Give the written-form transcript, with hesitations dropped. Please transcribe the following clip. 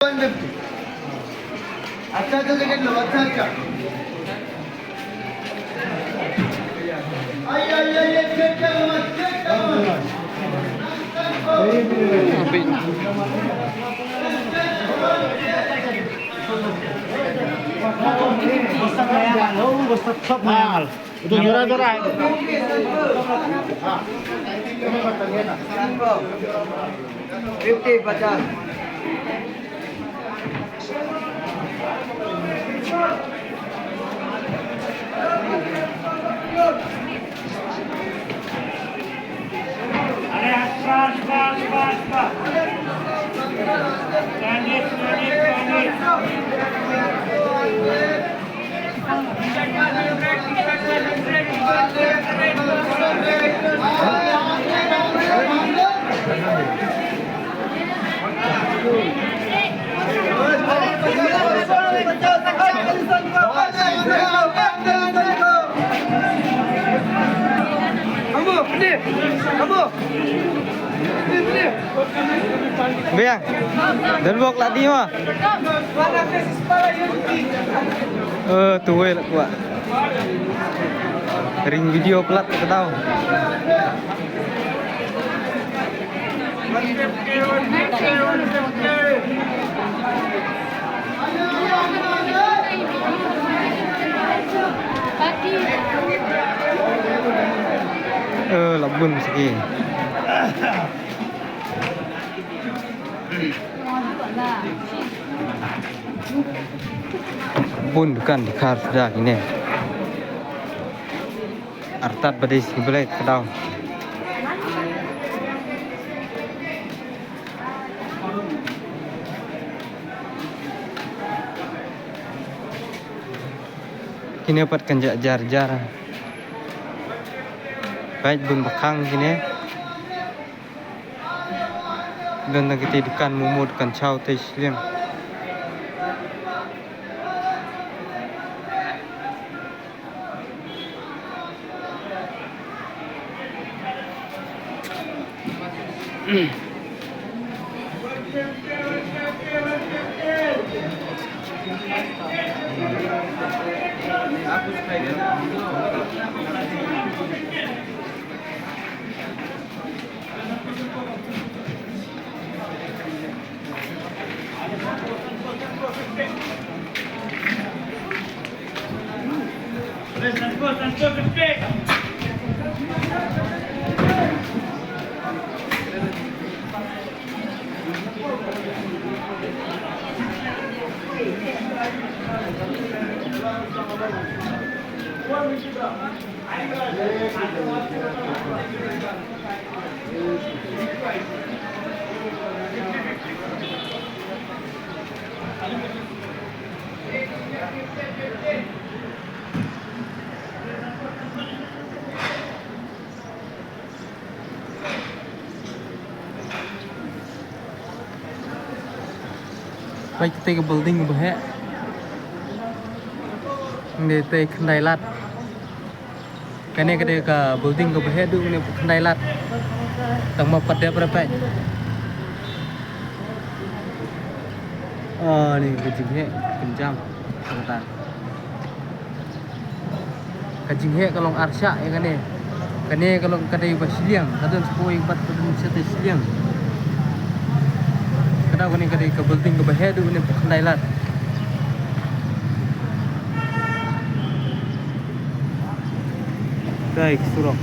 150. अच्छा सेकंड लो अच्छा आई आई I check करो Itu jura-jura. 50 50 Biang, dan buat lah dia mah. Tuh lah kuat. Ring video plat kita tahu. Labun segi. Bun bukan di kar sudah ini. Artat badai sebelah kedau. Kini dapat kanjak jar-jar. Baik bun bekang kini. Dan lagi tidukan mumudkan caw teh siang. Baik kita ke building bahaya. Ini teh kendai lat. Kene kita ke building ke bahaya dulu ni kendai lat. Tang mau pada berapa? Oh ni kajing he kencang sebentar. Kajing he kalau arsya ya kene. Kene kalau kadai basiliang, kadang sepoi empat kadang satu siliang. Kadang kene kadai ke building ke bahaya dulu ni kendai lat. Baik, surau.